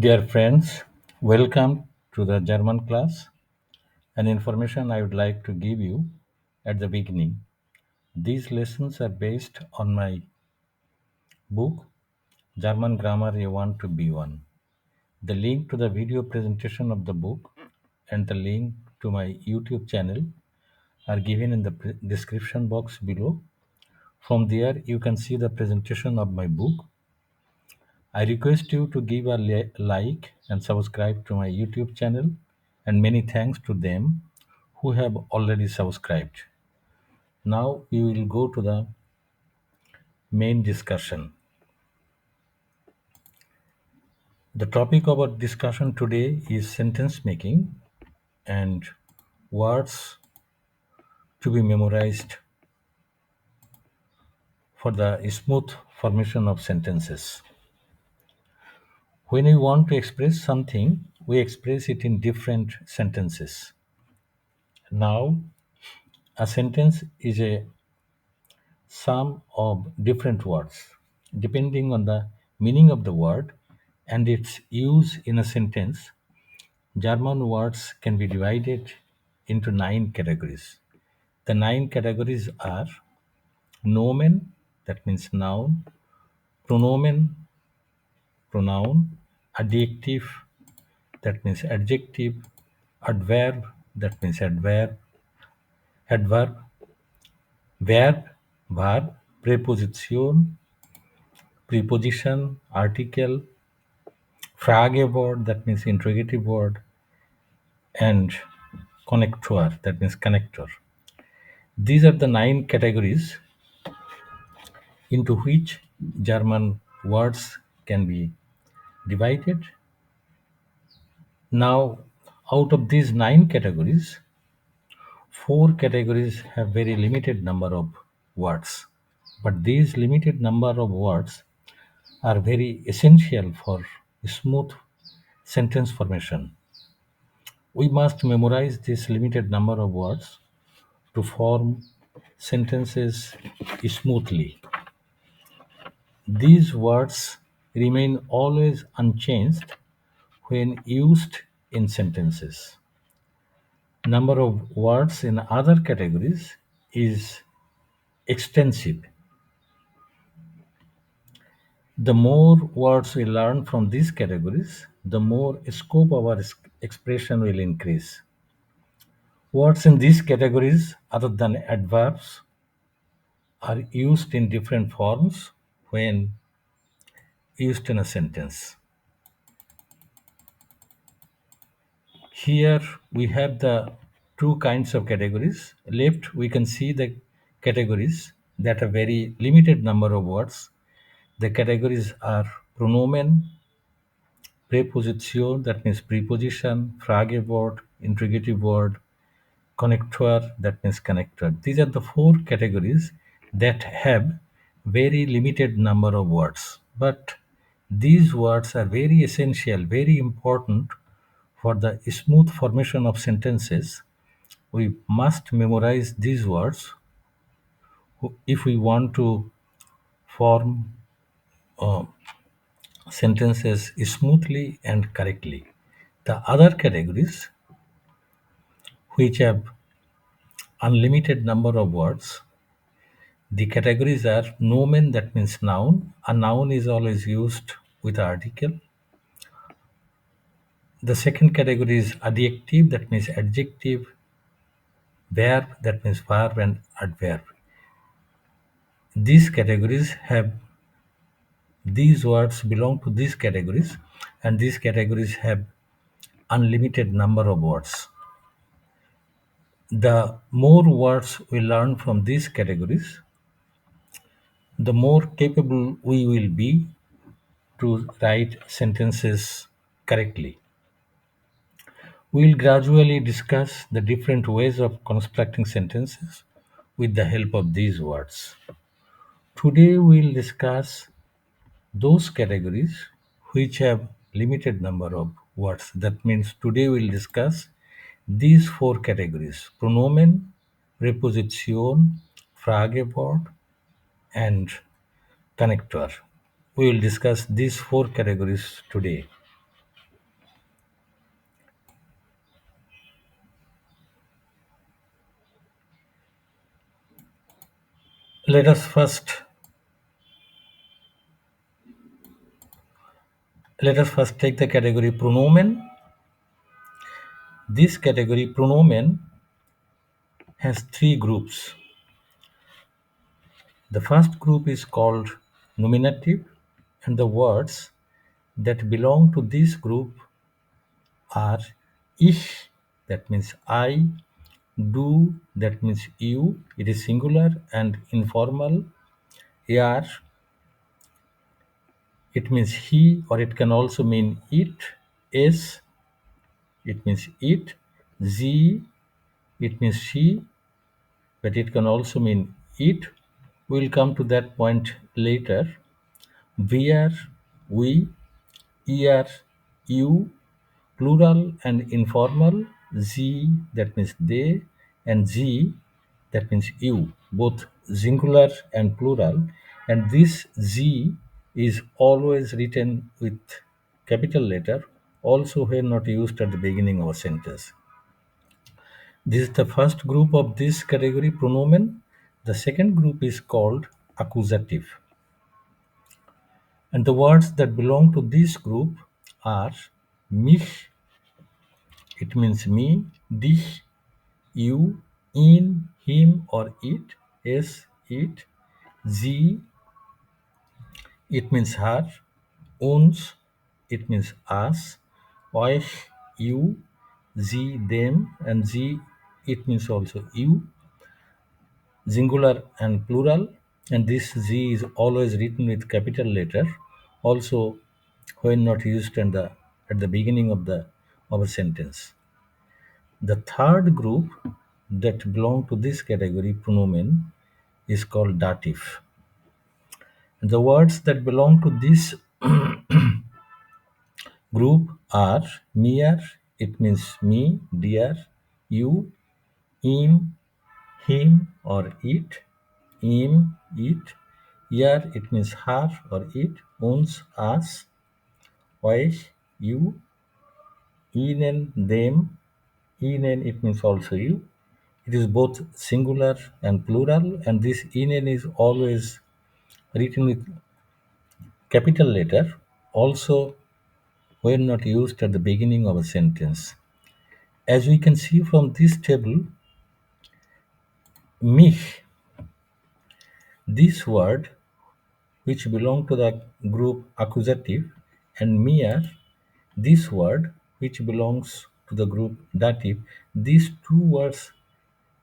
Dear friends, welcome to the German class. An information I would like to give you at the beginning. These lessons are based on my book, German Grammar A1 to B1. The link to the video presentation of the book and the link to my YouTube channel are given in the description box below. From there, you can see the presentation of my book. I request you to give a like and subscribe to my YouTube channel, and many thanks to them who have already subscribed. Now we will go to the main discussion. The topic of our discussion today is sentence making and words to be memorized for the smooth formation of sentences. When we want to express something, we express it in different sentences. Now, a sentence is a sum of different words. Depending on the meaning of the word and its use in a sentence, German words can be divided into 9 categories. The 9 categories are nomen, that means noun, pronomen, pronoun, adjective, that means adjective, adverb, that means adverb, verb, verb, preposition, preposition, article, Frag word, that means interrogative word, and connector, that means connector. These are the 9 categories into which German words can be divided. Now, out of these 9 categories, 4 categories have very limited number of words. But these limited number of words are very essential for smooth sentence formation. We must memorize this limited number of words to form sentences smoothly. These words remain always unchanged when used in sentences. Number of words in other categories is extensive. The more words we learn from these categories, the more scope of our expression will increase. Words in these categories, other than adverbs, are used in different forms when used in a sentence. Here we have the two kinds of categories. Left, we can see the categories that have very limited number of words. The categories are pronomen, preposition, that means preposition, Frage word, interrogative word, connector, that means connector. These are the 4 categories that have very limited number of words. But these words are very essential, very important for the smooth formation of sentences. We must memorize these words if we want to form uh, sentences smoothly and correctly. The other categories, which have unlimited number of words, the categories are nomen, that means noun. A noun is always used with article. The second category is adjective, that means adjective, verb, that means verb, and adverb. These categories have these words belong to these categories, and these categories have unlimited number of words. The more words we learn from these categories, the more capable we will be to write sentences correctly. We will gradually discuss the different ways of constructing sentences with the help of these words. Today we will discuss those categories which have limited number of words. That means today we will discuss these 4 categories: pronomen, preposition, Frage word, and connector. We will discuss these 4 categories today. Let us first take the category pronomen. This category pronomen has three groups. The first group is called nominative, and the words that belong to this group are ich, that means I, du, that means you, it is singular and informal, er, it means he, or it can also mean it, es, it means it, sie, it means she, but it can also mean it. We'll come to that point later. Wir, we, ihr, you, plural and informal, sie, that means they, and sie, that means you, both singular and plural. And this sie is always written with capital letter, also when not used at the beginning of a sentence. This is the first group of this category pronomen. The second group is called accusative. And the words that belong to this group are mich, it means me, dich, you, ihn, him or it, es, it, sie, it means her, uns, it means us, euch, you, sie, them, and sie, it means also you, singular and plural, and this z is always written with capital letter, also when not used at the beginning of a sentence. The third group that belong to this category pronomen is called dative. The words that belong to this group are mir, it means me, dear, you, ihm, him or it, ihm, it, ihr, it means her or it, uns, us, euch, you, ihnen, them, ihnen, it means also you. It is both singular and plural, and this ihnen is always written with capital letter, also when not used at the beginning of a sentence. As we can see from this table, mich, this word which belong to the group accusative, and mir, this word which belongs to the group dative, these two words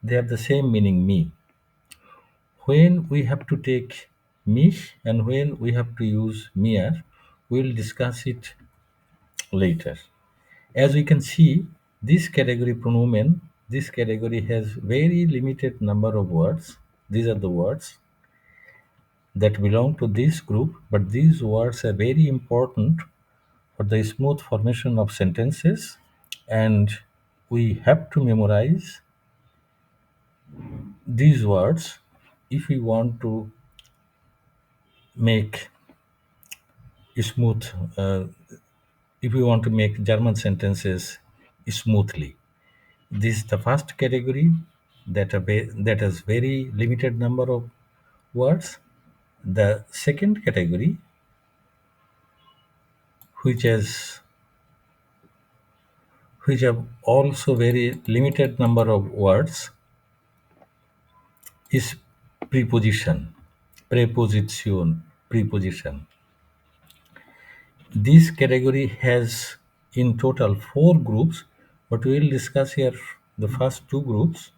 they have the same meaning me. When we have to take mich and when we have to use mir, we'll discuss it later. As we can see, this category pronomen, this category has very limited number of words. These are the words that belong to this group, but these words are very important for the smooth formation of sentences, and we have to memorize these words if we want to make smooth, if we want to make German sentences smoothly. This is the first category that has very limited number of words. The second category, which has which have also very limited number of words, is preposition. Preposition. Preposition. This category has in total four groups, but we will discuss here the first two groups.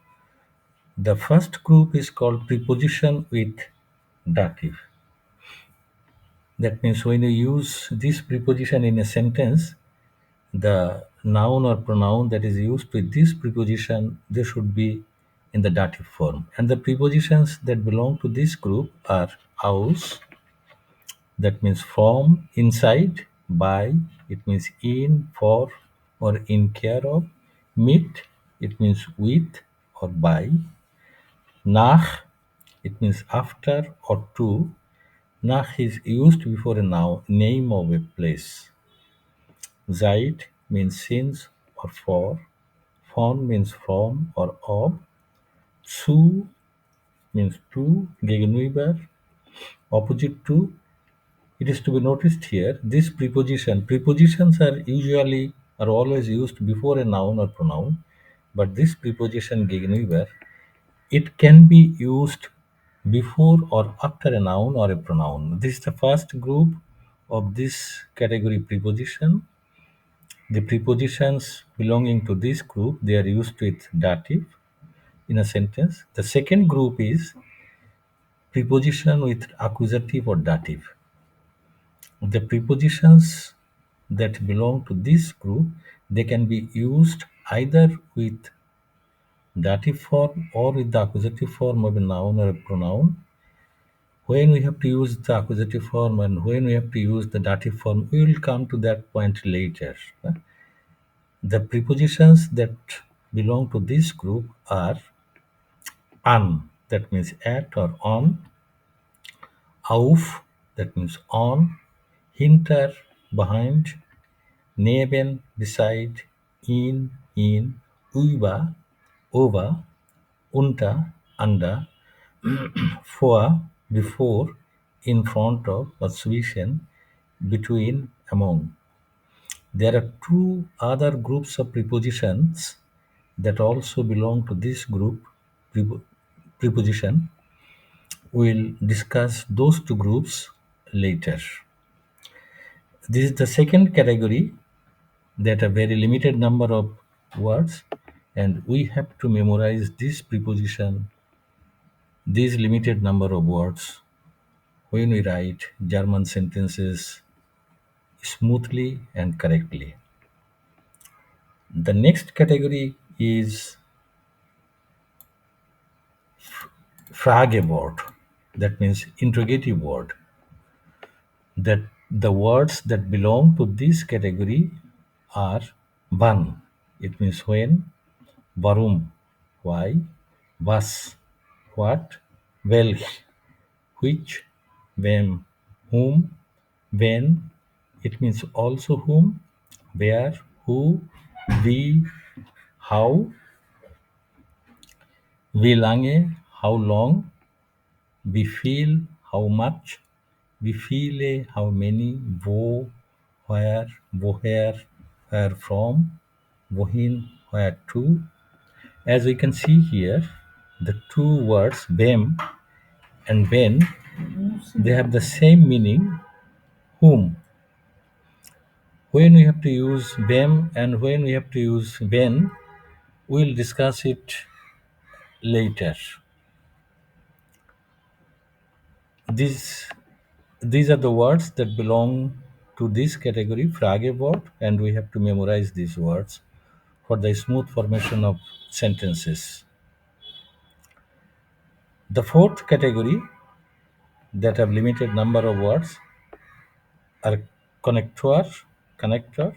The first group is called preposition with dative. That means when you use this preposition in a sentence, the noun or pronoun that is used with this preposition, they should be in the dative form. And the prepositions that belong to this group are aus, that means from, inside, by, it means in, for, or in care of, mit, it means with or by, nach, it means after or to. Nach is used before a noun, name of a place. Seit means since or for. Von means from or of. Zu means to, gegenüber, opposite to. It is to be noticed here, this prepositions are always used before a noun or pronoun, but this preposition gegenüber, it can be used before or after a noun or a pronoun. This is the first group of this category preposition. The prepositions belonging to this group, they are used with dative in a sentence. The second group is preposition with accusative or dative. The prepositions that belong to this group, they can be used either with dative form or with the accusative form of a noun or a pronoun. When we have to use the accusative form and when we have to use the dative form, we will come to that point later. The prepositions that belong to this group are an, that means at or on, auf, that means on, hinter, behind, neben, beside, in, über, over, unter, under, vor, before, in front of, or zwischen, between, among. There are two other groups of prepositions that also belong to this group preposition. We'll discuss those two groups later. This is the second category, that a very limited number of words, and we have to memorize this preposition, this limited number of words, when we write German sentences smoothly and correctly. The next category is Frage word, that means interrogative word. That the words that belong to this category are wann, it means when, warum, why, was, what, welch, which, wem, whom, when, it means also whom, where, who, wie, how, wie lange, how long, wie viel, how much, wie viele, how many, wo, where, woher, where from, wohin, where to. As we can see here, the two words wem and when, they have the same meaning, whom. When we have to use wem and when we have to use when, we'll discuss it later. These these are the words that belong to this category, Frage word, and we have to memorize these words for the smooth formation of sentences. The fourth category that have limited number of words are connector.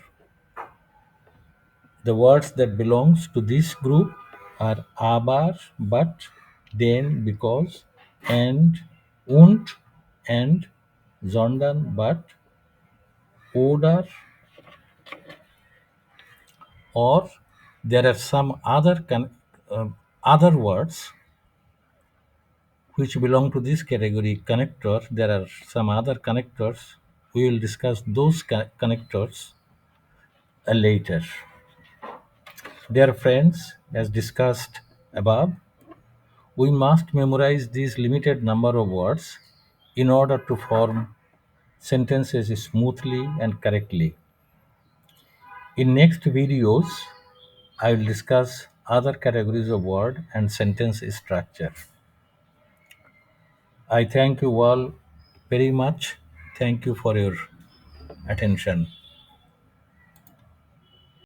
The words that belongs to this group are aber, but, den, because, und, and, sondern, but, oder, or there are some other words which belong to this category connector. There are some other connectors. We will discuss those connectors later. Dear friends, as discussed above, we must memorize these limited number of words in order to form sentences smoothly and correctly. In next videos, I will discuss other categories of word and sentence structure. I thank you all very much. Thank you for your attention.